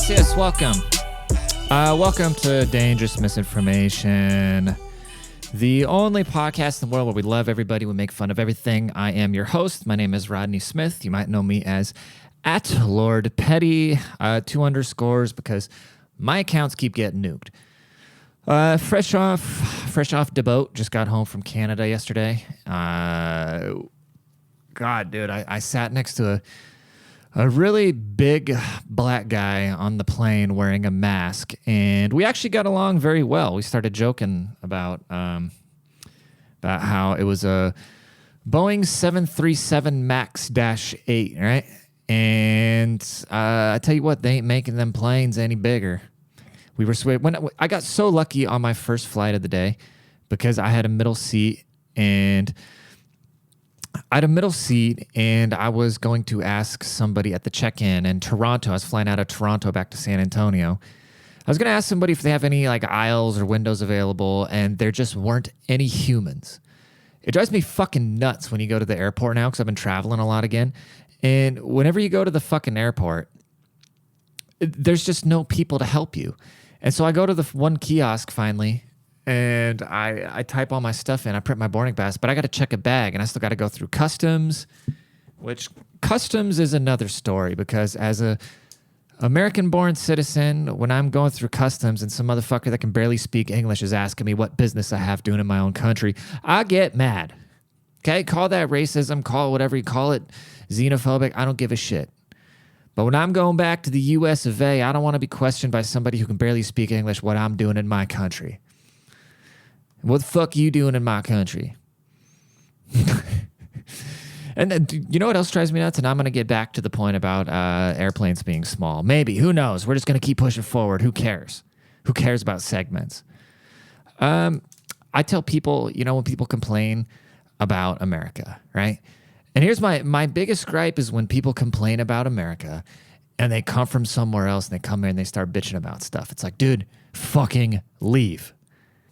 Yes, welcome. Welcome to Dangerous Misinformation, the only podcast in the world where we love everybody, we make fun of everything. I am your host. My name is Rodney Smith. You might know me as @LordPetty, 2 underscores, because my accounts keep getting nuked. Fresh off the boat. Just got home from Canada yesterday. God, dude, I sat next to a really big black guy on the plane wearing a mask, and we actually got along very well. We started joking about how it was a Boeing 737 MAX-8, right? And I tell you what, they ain't making them planes any bigger. When I got so lucky on my first flight of the day because I had a middle seat, and I was going to ask somebody at the check-in in Toronto. I was flying out of Toronto back to San Antonio. I was going to ask somebody if they have any like aisles or windows available, and there just weren't any humans. It drives me fucking nuts when you go to the airport now because I've been traveling a lot again. And whenever you go to the fucking airport, there's just no people to help you. And so I go to the one kiosk finally, and I type all my stuff in. I print my boarding pass, but I got to check a bag, and I still got to go through customs, which customs is another story because as a American-born citizen, when I'm going through customs and some motherfucker that can barely speak English is asking me what business I have doing in my own country, I get mad. Okay? Call that racism, call it whatever you call it, xenophobic. I don't give a shit. But when I'm going back to the US of A, I don't want to be questioned by somebody who can barely speak English what I'm doing in my country. What the fuck are you doing in my country? And then, you know what else drives me nuts? And I'm going to get back to the point about airplanes being small. Maybe. Who knows? We're just going to keep pushing forward. Who cares? Who cares about segments? I tell people, you know, when people complain about America, right? And here's my biggest gripe is when people complain about America and they come from somewhere else and they come here and they start bitching about stuff. It's like, dude, fucking leave.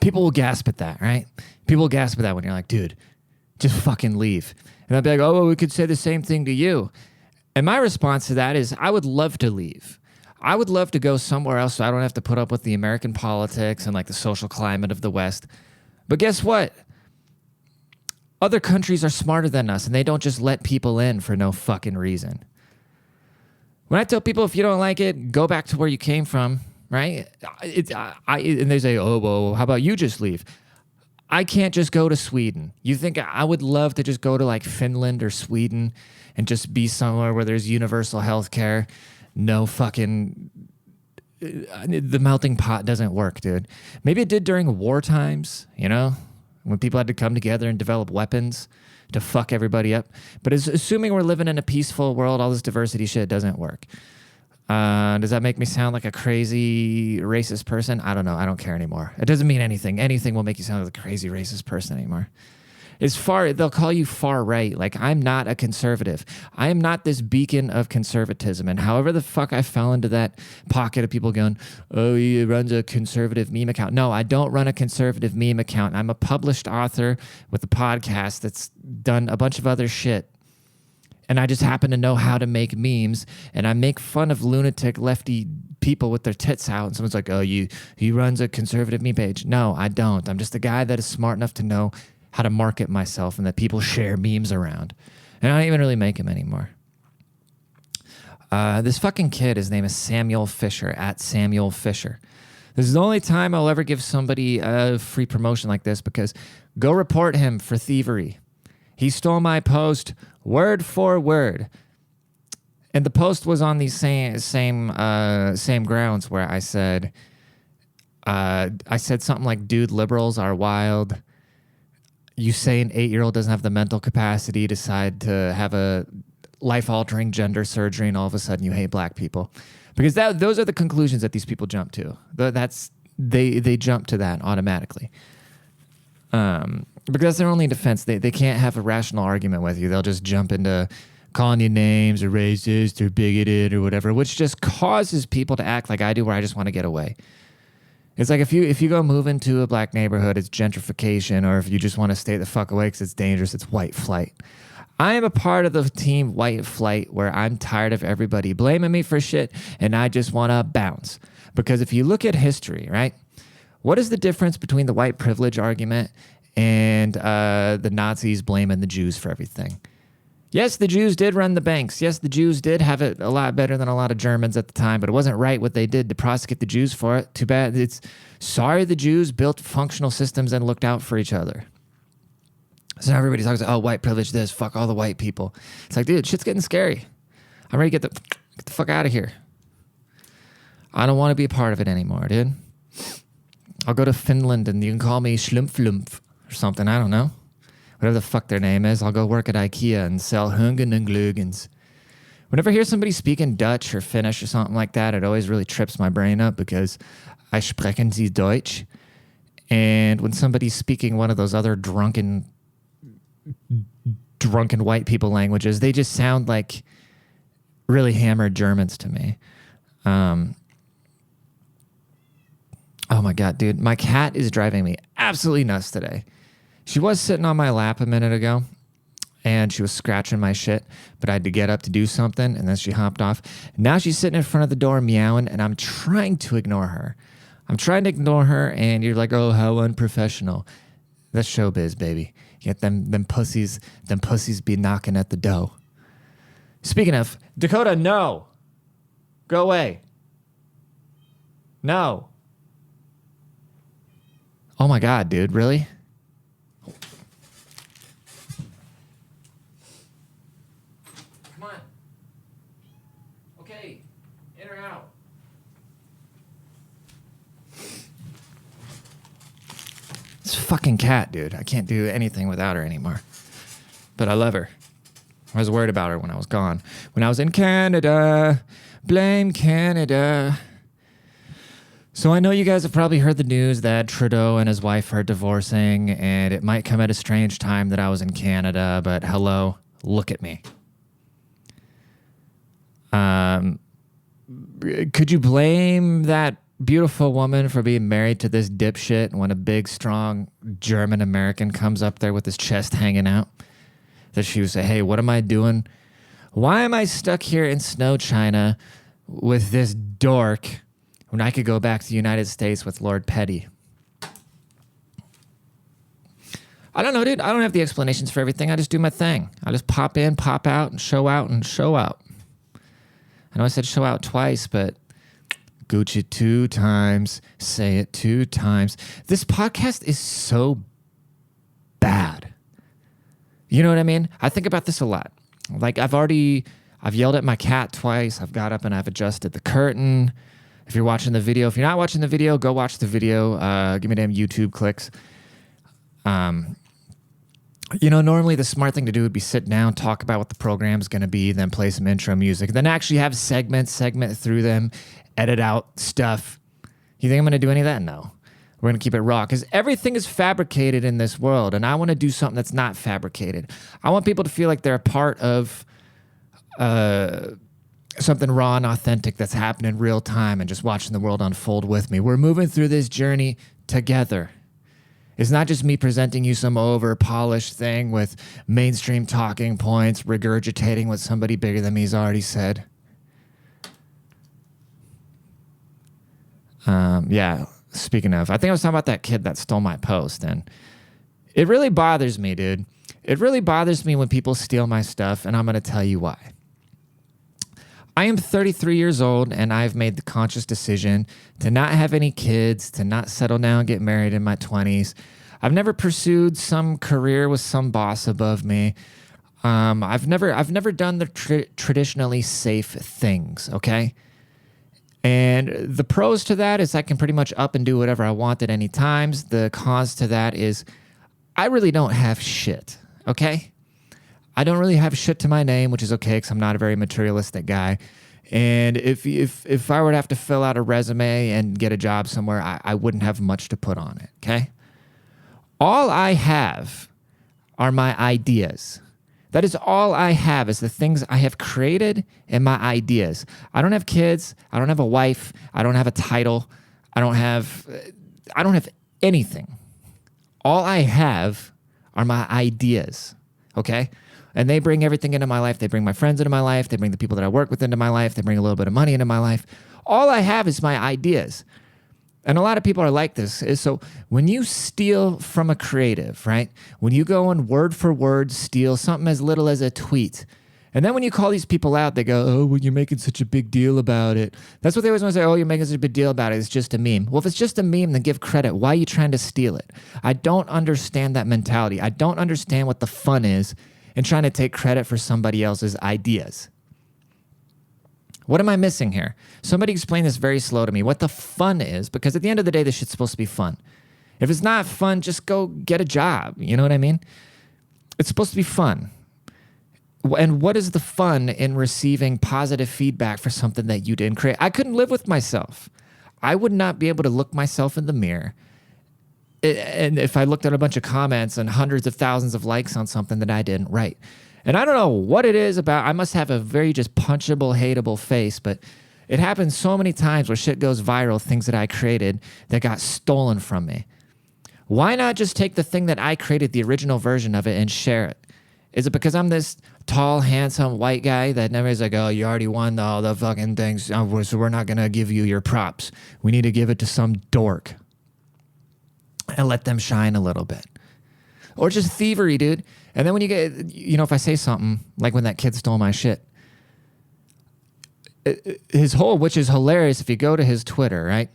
People will gasp at that, right? People will gasp at that when you're like, dude, just fucking leave. And they'll be like, oh, well, we could say the same thing to you. And my response to that is I would love to leave. I would love to go somewhere else so I don't have to put up with the American politics and like the social climate of the West. But guess what? Other countries are smarter than us, and they don't just let people in for no fucking reason. When I tell people if you don't like it, go back to where you came from, right? And they say, oh, well, how about you just leave? I can't just go to Sweden. You think I would love to just go to like Finland or Sweden and just be somewhere where there's universal health care? No fucking... The melting pot doesn't work, dude. Maybe it did during war times, you know? When people had to come together and develop weapons to fuck everybody up. But assuming we're living in a peaceful world, all this diversity shit doesn't work. Does that make me sound like a crazy racist person? I don't know. I don't care anymore. It doesn't mean anything. Anything will make you sound like a crazy racist person anymore. They'll call you far right. Like, I'm not a conservative. I am not this beacon of conservatism. And however the fuck I fell into that pocket of people going, oh, he runs a conservative meme account. No, I don't run a conservative meme account. I'm a published author with a podcast that's done a bunch of other shit. And I just happen to know how to make memes. And I make fun of lunatic lefty people with their tits out. And someone's like, oh, he runs a conservative meme page. No, I don't. I'm just a guy that is smart enough to know how to market myself and that people share memes around. And I don't even really make them anymore. This fucking kid, his name is Samuel Fisher, @Samuel Fisher. This is the only time I'll ever give somebody a free promotion like this because go report him for thievery. He stole my post word for word. And the post was on these same grounds where I said something like, dude, liberals are wild. You say an 8-year-old doesn't have the mental capacity, decide to have a life-altering gender surgery, and all of a sudden you hate black people. Because those are the conclusions that these people jump to. They jump to that automatically. Because that's their only defense. They can't have a rational argument with you. They'll just jump into calling you names or racist or bigoted or whatever, which just causes people to act like I do, where I just want to get away. It's like if you go move into a black neighborhood, it's gentrification, or if you just want to stay the fuck away because it's dangerous, it's white flight. I am a part of the team white flight where I'm tired of everybody blaming me for shit and I just want to bounce. Because if you look at history, right, what is the difference between the white privilege argument and the Nazis blaming the Jews for everything? Yes, the Jews did run the banks. Yes, the Jews did have it a lot better than a lot of Germans at the time, but it wasn't right what they did to prosecute the Jews for it. Too bad. Sorry the Jews built functional systems and looked out for each other. So now everybody talks about, oh, white privilege this, fuck all the white people. It's like, dude, shit's getting scary. I'm ready to get the fuck out of here. I don't want to be a part of it anymore, dude. I'll go to Finland and you can call me Schlumpflumpf or something. I don't know. Whatever the fuck their name is, I'll go work at IKEA and sell Hungen and Glugens. Whenever I hear somebody speaking Dutch or Finnish or something like that, it always really trips my brain up because I sprechen Sie Deutsch. And when somebody's speaking one of those other drunken white people languages, they just sound like really hammered Germans to me. Oh my God, dude. My cat is driving me absolutely nuts today. She was sitting on my lap a minute ago, and she was scratching my shit, but I had to get up to do something, and then she hopped off. Now she's sitting in front of the door meowing, and I'm trying to ignore her. And you're like, oh, how unprofessional. That's showbiz, baby. You get them pussies be knocking at the door. Speaking of, Dakota, no. Go away. No. Oh my God, dude, really? Come on. Okay, in or out? This fucking cat, dude. I can't do anything without her anymore. But I love her. I was worried about her when I was gone. When I was in Canada, blame Canada. So I know you guys have probably heard the news that Trudeau and his wife are divorcing, and it might come at a strange time that I was in Canada, but hello, look at me. Could you blame that beautiful woman for being married to this dipshit when a big, strong German American comes up there with his chest hanging out? That she would say, hey, what am I doing? Why am I stuck here in snow China with this dork when I could go back to the United States with Lord Petty? I don't know, dude. I don't have the explanations for everything. I just do my thing. I just pop in, pop out, and show out and show out. I know I said show out twice, but Gucci 2 times, say it 2 times. This podcast is so bad. You know what I mean? I think about this a lot. Like I've yelled at my cat twice. I've got up and I've adjusted the curtain. If you're watching the video, if you're not watching the video, go watch the video. Give me damn YouTube clicks. Normally the smart thing to do would be sit down, talk about what the program's going to be, then play some intro music, then actually have segment through them, edit out stuff. You think I'm going to do any of that? No. We're going to keep it raw because everything is fabricated in this world, and I want to do something that's not fabricated. I want people to feel like they're a part of something raw and authentic that's happening in real time and just watching the world unfold with me. We're moving through this journey together. It's not just me presenting you some over-polished thing with mainstream talking points, regurgitating what somebody bigger than me has already said. Speaking of, I think I was talking about that kid that stole my post, and it really bothers me, dude. It really bothers me when people steal my stuff, and I'm going to tell you why. I am 33 years old, and I've made the conscious decision to not have any kids, to not settle down and get married in my 20s. I've never pursued some career with some boss above me. I've never done the traditionally safe things, okay? And the pros to that is I can pretty much up and do whatever I want at any times. The cons to that is I really don't have shit, okay? I don't really have shit to my name, which is okay because I'm not a very materialistic guy. And if I were to have to fill out a resume and get a job somewhere, I wouldn't have much to put on it, okay? All I have are my ideas. That is all I have is the things I have created and my ideas. I don't have kids. I don't have a wife. I don't have a title. I don't have anything. All I have are my ideas, okay? And they bring everything into my life. They bring my friends into my life. They bring the people that I work with into my life. They bring a little bit of money into my life. All I have is my ideas. And a lot of people are like this. So when you steal from a creative, right? When you go and word for word steal something as little as a tweet, and then when you call these people out, they go, oh, well, you're making such a big deal about it. That's what they always want to say. Oh, you're making such a big deal about it. It's just a meme. Well, if it's just a meme, then give credit. Why are you trying to steal it? I don't understand that mentality. I don't understand what the fun is in trying to take credit for somebody else's ideas. What am I missing here? Somebody explain this very slow to me. What the fun is, because at the end of the day, this shit's supposed to be fun. If it's not fun, just go get a job. You know what I mean? It's supposed to be fun. And what is the fun in receiving positive feedback for something that you didn't create? I couldn't live with myself. I would not be able to look myself in the mirror. And if I looked at a bunch of comments and hundreds of thousands of likes on something that I didn't write. And I don't know what it is about. I must have a very just punchable, hateable face, but it happens so many times where shit goes viral, things that I created that got stolen from me. Why not just take the thing that I created, the original version of it, and share it? Is it because I'm this tall, handsome white guy that everybody's like, oh, you already won all the fucking things, so we're not going to give you your props. We need to give it to some dork and let them shine a little bit. Or just thievery, dude. And then when you get, if I say something, like when that kid stole my shit, which is hilarious if you go to his Twitter, right?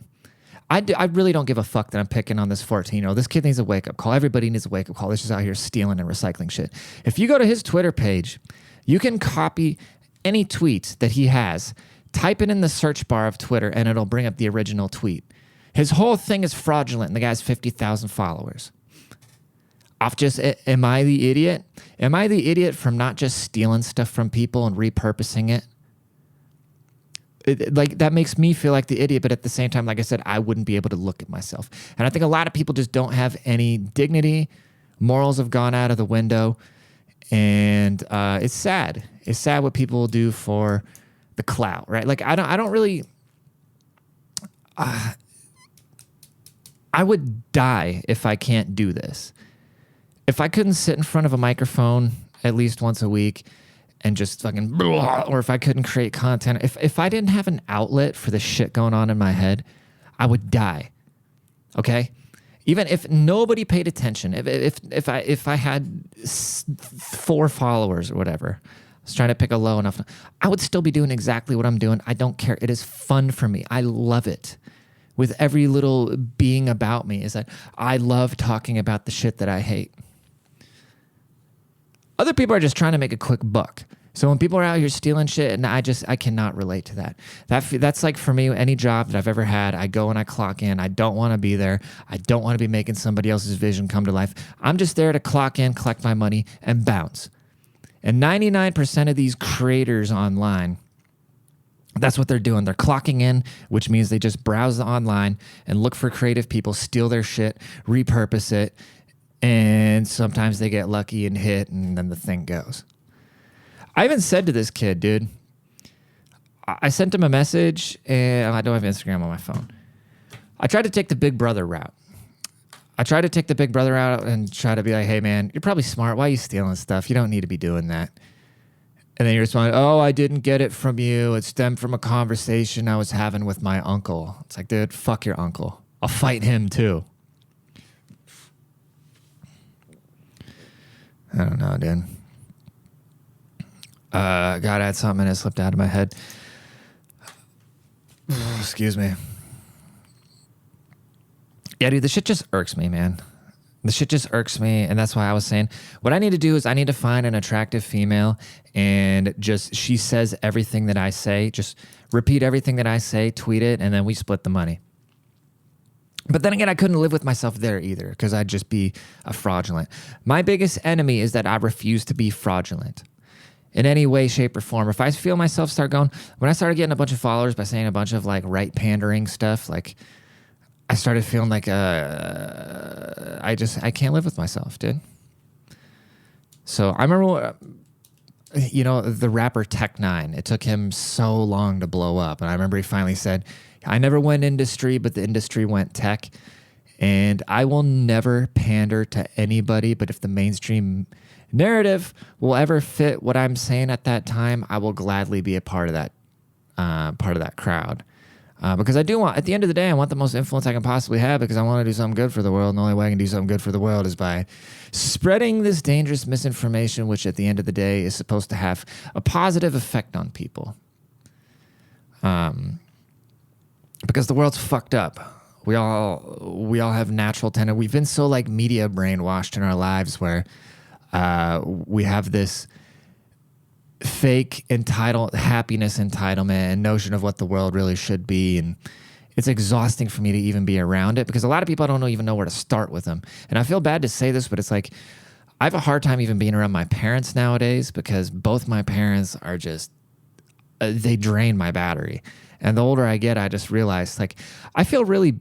I really don't give a fuck that I'm picking on this 14-year-old. This kid needs a wake-up call. Everybody needs a wake-up call. This is out here stealing and recycling shit. If you go to his Twitter page, you can copy any tweet that he has, type it in the search bar of Twitter, and it'll bring up the original tweet. His whole thing is fraudulent, and the guy's 50,000 followers. Am I the idiot? Am I the idiot from not just stealing stuff from people and repurposing it? That makes me feel like the idiot, but at the same time, like I said, I wouldn't be able to look at myself. And I think a lot of people just don't have any dignity. Morals have gone out of the window. And it's sad. It's sad what people do for the clout, right? Like, I don't really... I would die if I can't do this. If I couldn't sit in front of a microphone at least once a week and just fucking, or if I couldn't create content, if I didn't have an outlet for the shit going on in my head, I would die. Okay? Even if nobody paid attention, if I had 4 followers or whatever, I was trying to pick a low enough, I would still be doing exactly what I'm doing. I don't care. It is fun for me. I love it. With every little being about me is that I love talking about the shit that I hate. Other people are just trying to make a quick buck. So when people are out here stealing shit, and I cannot relate to that. That's like for me, any job that I've ever had, I go and I clock in. I don't want to be there. I don't want to be making somebody else's vision come to life. I'm just there to clock in, collect my money, and bounce. And 99% of these creators online, that's what they're doing. They're clocking in, which means they just browse online and look for creative people, steal their shit, repurpose it, and sometimes they get lucky and hit, and then the thing goes. I even said to this kid, dude, I sent him a message, and I don't have Instagram on my phone. I tried to take the big brother route. I tried to take the big brother out and try to be like, hey, man, you're probably smart. Why are you stealing stuff? You don't need to be doing that. And then you respond, oh, I didn't get it from you. It stemmed from a conversation I was having with my uncle. It's like, dude, fuck your uncle. I'll fight him too. I don't know, dude. God, I had something and it slipped out of my head. Excuse me. Yeah, dude, the shit just irks me, man. The shit just irks me, and that's why I was saying what I need to do is I need to find an attractive female and just she says everything that I say, just repeat everything that I say, tweet it, and then we split the money. But then again, I couldn't live with myself there either because I'd just be a fraudulent. My biggest enemy is that I refuse to be fraudulent in any way, shape, or form. If I feel myself start going, when I started getting a bunch of followers by saying a bunch of like right pandering stuff, like I started feeling like I can't live with myself, dude. So I remember, the rapper Tech Nine. It took him so long to blow up, and I remember he finally said, I never went industry, but the industry went tech. And I will never pander to anybody, but if the mainstream narrative will ever fit what I'm saying at that time, I will gladly be a part of that crowd. Because I do want, at the end of the day, I want the most influence I can possibly have because I want to do something good for the world. And the only way I can do something good for the world is by spreading this dangerous misinformation, which at the end of the day is supposed to have a positive effect on people. Because the world's fucked up. We all have natural tendency. We've been so like media brainwashed in our lives where we have this fake happiness entitlement and notion of what the world really should be, and it's exhausting for me to even be around it because a lot of people don't even know where to start with them. And I feel bad to say this, but it's like I have a hard time even being around my parents nowadays because both my parents are just they drain my battery. And the older I get, I just realize like I feel really,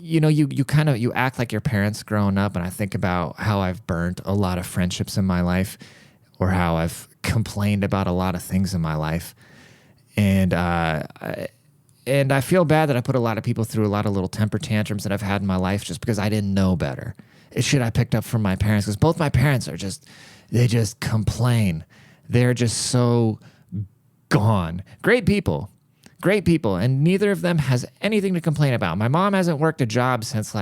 you act like your parents growing up, and I think about how I've burnt a lot of friendships in my life, or how I've complained about a lot of things in my life, and I feel bad that I put a lot of people through a lot of little temper tantrums that I've had in my life just because I didn't know better. It's shit I picked up from my parents because both my parents are they just complain. They're just so gone. Great people, and neither of them has anything to complain about. My mom hasn't worked a job since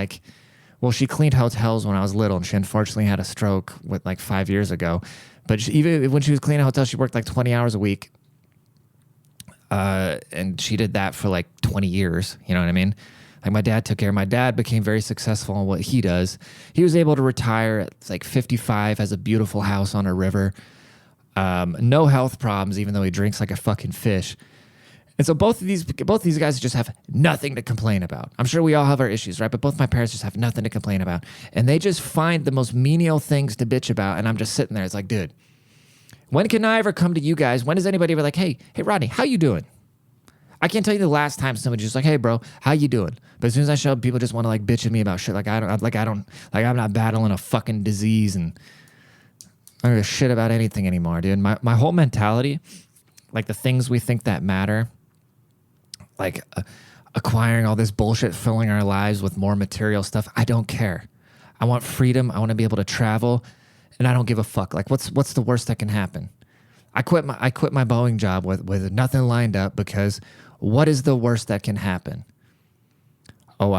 she cleaned hotels when I was little, and she unfortunately had a stroke 5 years ago. But even when she was cleaning hotels, she worked 20 hours a week, and she did that for 20 years. You know what I mean? My dad took care. My dad became very successful in what he does. He was able to retire at 55, has a beautiful house on a river, no health problems, even though he drinks like a fucking fish. And so both these guys just have nothing to complain about. I'm sure we all have our issues, right? But both my parents just have nothing to complain about. And they just find the most menial things to bitch about. And I'm just sitting there. It's like, dude, when can I ever come to you guys? When does anybody ever hey, Rodney, how you doing? I can't tell you the last time somebody's just hey, bro, how you doing? But as soon as I show up, people just want to bitch at me about shit. I'm not battling a fucking disease and I don't give a shit about anything anymore, dude. My whole mentality, the things we think that matter, acquiring all this bullshit, filling our lives with more material stuff. I don't care. I want freedom. I want to be able to travel, and I don't give a fuck. What's the worst that can happen? I quit my Boeing job with nothing lined up because what is the worst that can happen? Oh,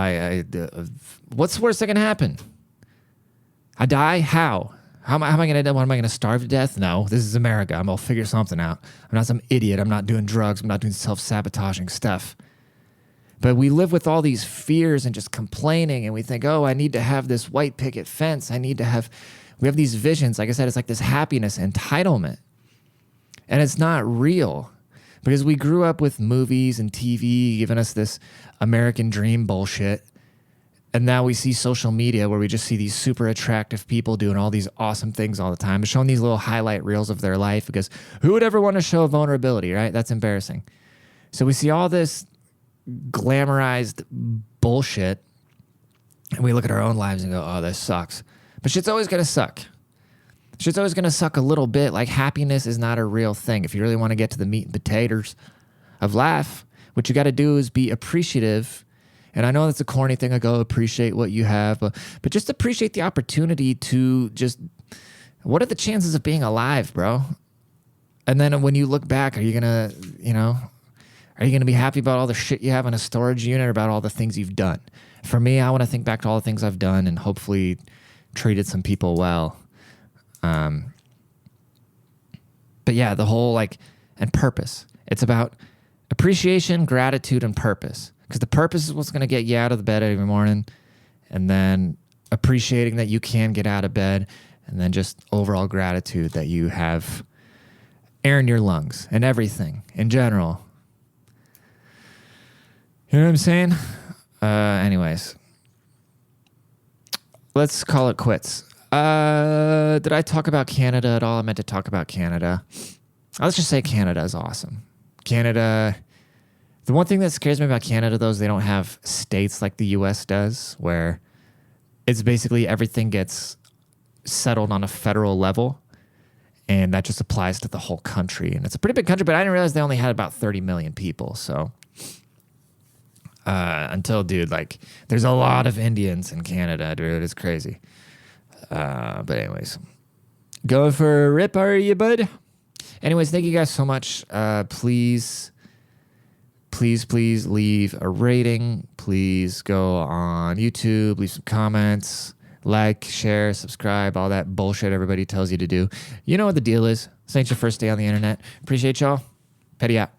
what's the worst that can happen? I die? How? How am I going to die? What, am I going to starve to death? No, this is America. I'm going to figure something out. I'm not some idiot. I'm not doing drugs. I'm not doing self-sabotaging stuff. But we live with all these fears and just complaining, and we think, oh, I need to have this white picket fence. We have these visions. Like I said, it's this happiness entitlement. And it's not real because we grew up with movies and TV giving us this American dream bullshit. And now we see social media where we just see these super attractive people doing all these awesome things all the time, showing these little highlight reels of their life because who would ever want to show vulnerability, right? That's embarrassing. So we see all this glamorized bullshit and we look at our own lives and go, oh, this sucks. But shit's always going to suck. Shit's always going to suck a little bit. Happiness is not a real thing. If you really want to get to the meat and potatoes of life, what you got to do is be appreciative. And I know that's a corny thing. Appreciate what you have, but just appreciate the opportunity to what are the chances of being alive, bro? And then when you look back, are you going to be happy about all the shit you have in a storage unit or about all the things you've done? For me, I want to think back to all the things I've done and hopefully treated some people well. But yeah, the whole and purpose. It's about appreciation, gratitude, and purpose. Because the purpose is what's going to get you out of the bed every morning. And then appreciating that you can get out of bed. And then just overall gratitude that you have air in your lungs and everything in general. You know what I'm saying? Anyways. Let's call it quits. Did I talk about Canada at all? I meant to talk about Canada. Let's just say Canada is awesome. Canada... The one thing that scares me about Canada, though, is they don't have states like the U.S. does, where it's basically everything gets settled on a federal level, and that just applies to the whole country. And it's a pretty big country, but I didn't realize they only had about 30 million people. So Until, dude, like, there's a lot of Indians in Canada, dude. It's crazy. But anyways, going for a rip, are you, bud? Anyways, thank you guys so much. Please leave a rating. Please go on YouTube, leave some comments, like, share, subscribe, all that bullshit everybody tells you to do. You know what the deal is. This ain't your first day on the internet. Appreciate y'all. Petty out.